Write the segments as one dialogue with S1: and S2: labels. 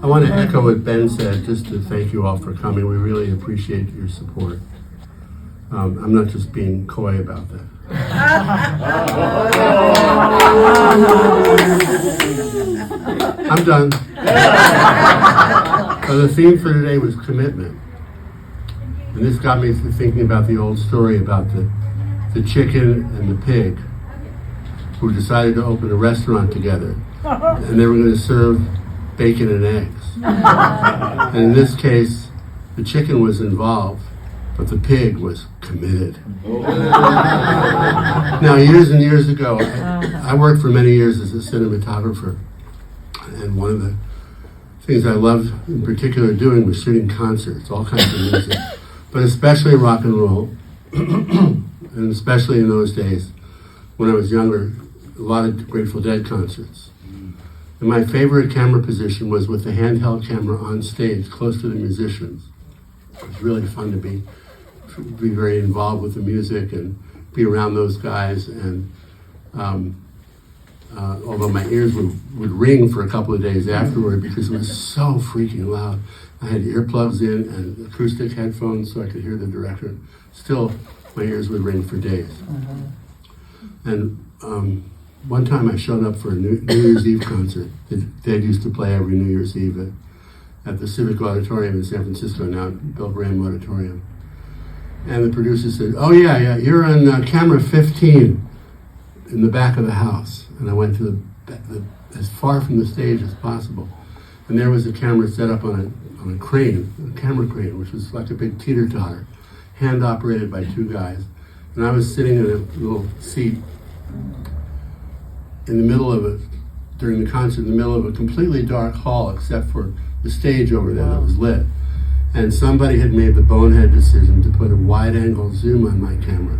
S1: I want to echo what Ben said, just to thank you all for coming. We really appreciate your support. I'm not just being coy about that. I'm done. So the theme for today was commitment. And this got me thinking about the old story about the chicken and the pig who decided to open a restaurant together. And they were going to serve bacon and eggs. And in this case, the chicken was involved, but the pig was committed. Now, years and years ago, I worked for many years as a cinematographer. And one of the things I loved in particular doing was shooting concerts, all kinds of music, but especially rock and roll. And especially in those days, when I was younger, a lot of Grateful Dead concerts. And my favorite camera position was with the handheld camera on stage, close to the musicians. It was really fun to be very involved with the music and be around those guys. And although my ears would ring for a couple of days afterward because it was so freaking loud. I had earplugs in and acoustic headphones so I could hear the director. Still, my ears would ring for days. And one time I showed up for a New Year's Eve concert that Dead used to play every New Year's Eve at the Civic Auditorium in San Francisco, now Bill Graham Auditorium. And the producer said, "Oh yeah, you're on camera 15 in the back of the house." And I went to as far from the stage as possible. And there was a camera set up on a crane, a camera crane, which was like a big teeter-totter, hand operated by two guys. And I was sitting in a little seat in the middle of during the concert, in the middle of a completely dark hall, except for the stage over there that was lit. And somebody had made the bonehead decision to put a wide-angle zoom on my camera.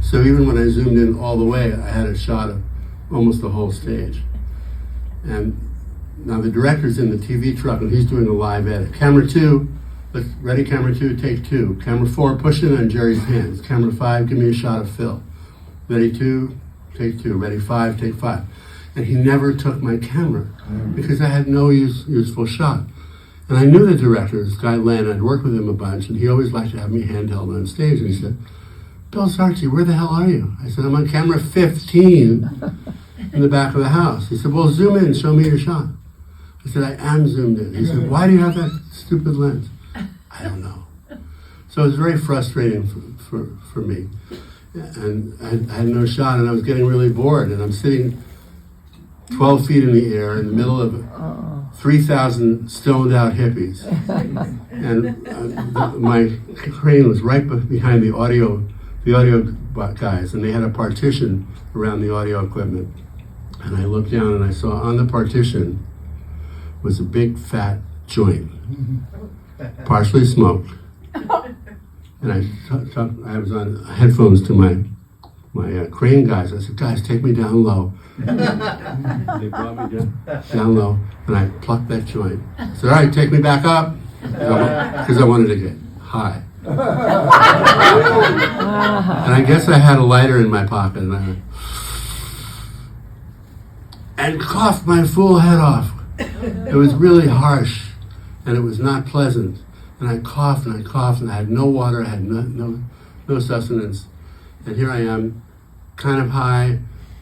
S1: So even when I zoomed in all the way, I had a shot of almost the whole stage. And now the director's in the TV truck, and he's doing a live edit. Camera 2, ready, camera 2, take 2. Camera 4, push it on Jerry's hands. Camera 5, give me a shot of Phil. Ready 2, take 2. Ready 5, take 5. And he never took my camera because I had no useful shot. And I knew the director, this guy Len. I'd worked with him a bunch, and he always liked to have me handheld on stage. And he said, "Bill Zarchy, where the hell are you?" I said, "I'm on camera 15 in the back of the house." He said, "Well, zoom in and show me your shot." I said, "I am zoomed in." He said, "Why do you have that stupid lens?" I don't know. So it was very frustrating for me. And I had no shot, and I was getting really bored. And I'm sitting 12 feet in the air in the middle of 3,000 stoned out hippies. And my crane was right behind the audio guys, and they had a partition around the audio equipment. And I looked down and I saw on the partition was a big fat joint, partially smoked. And I was on headphones to my crane guys. I said, "Guys, take me down low." They brought me down low, and I plucked that joint. I said, "All right, take me back up," because I wanted to get high. And I guess I had a lighter in my pocket, and I went, and coughed my full head off. It was really harsh, and it was not pleasant. And I coughed, and I had no water, I had no sustenance. And here I am, kind of high,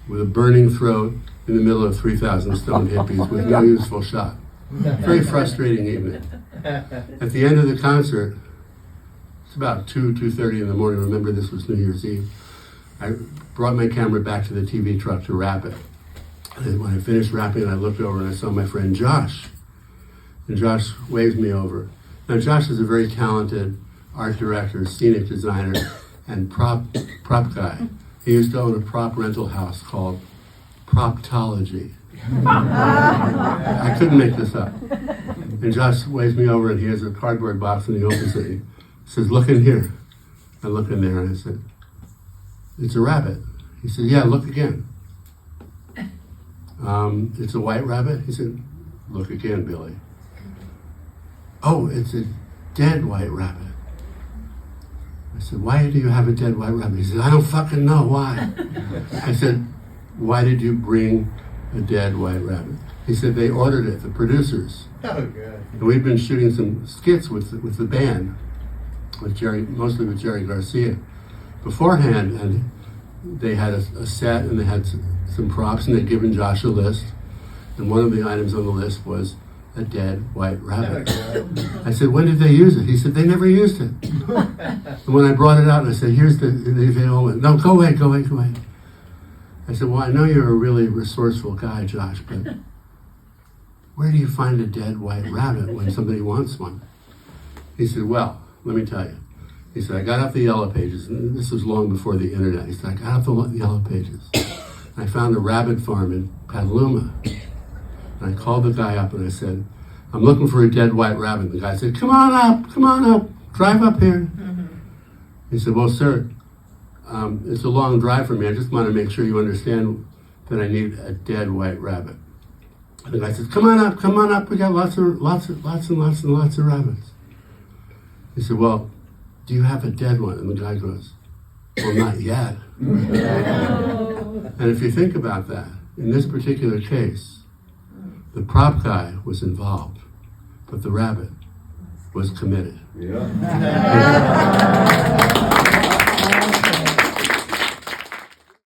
S1: with a burning throat, in the middle of 3,000 stoned hippies with no useful shot. Very frustrating evening. At the end of the concert, it's about 2:30 in the morning. Remember, this was New Year's Eve. I brought my camera back to the TV truck to wrap it. And when I finished wrapping it, I looked over and I saw my friend Josh. And Josh waved me over. Now, Josh is a very talented art director, scenic designer, and prop guy. He used to own a prop rental house called Proptology. I couldn't make this up. And Josh waves me over, and he has a cardboard box, and he opens it. He says, "Look in here." I look in there, and I said, "It's a rabbit." He said, "Yeah, look again." "It's a white rabbit?" He said, "Look again, Billy." "Oh, it's a dead white rabbit." I said, "Why do you have a dead white rabbit?" He said, "I don't fucking know why." I said, "Why did you bring a dead white rabbit. He said they ordered it, the producers.
S2: Oh, good.
S1: And we'd been shooting some skits with the band, mostly with Jerry Garcia, beforehand, and they had a set and they had some props, and they'd given Josh a list, and one of the items on the list was a dead white rabbit. I said, when did they use it? He said, they never used it. And when I brought it out and I said, here's they all went, no, go away. I said, well, I know you're a really resourceful guy, Josh, but where do you find a dead white rabbit when somebody wants one? He said, well, let me tell you. He said, I got off the Yellow Pages, and this was long before the internet. He said, I got off the Yellow Pages, and I found a rabbit farm in Petaluma. And I called the guy up and I said, I'm looking for a dead white rabbit. The guy said, come on up, drive up here. Mm-hmm. He said, well, sir, it's a long drive for me. I just want to make sure you understand that I need a dead white rabbit. And the guy said, come on up. We got lots and lots of rabbits. He said, well, do you have a dead one? And the guy goes, well, not yet. And if you think about that, in this particular case, the prop guy was involved, but the rabbit was committed.
S2: Yeah.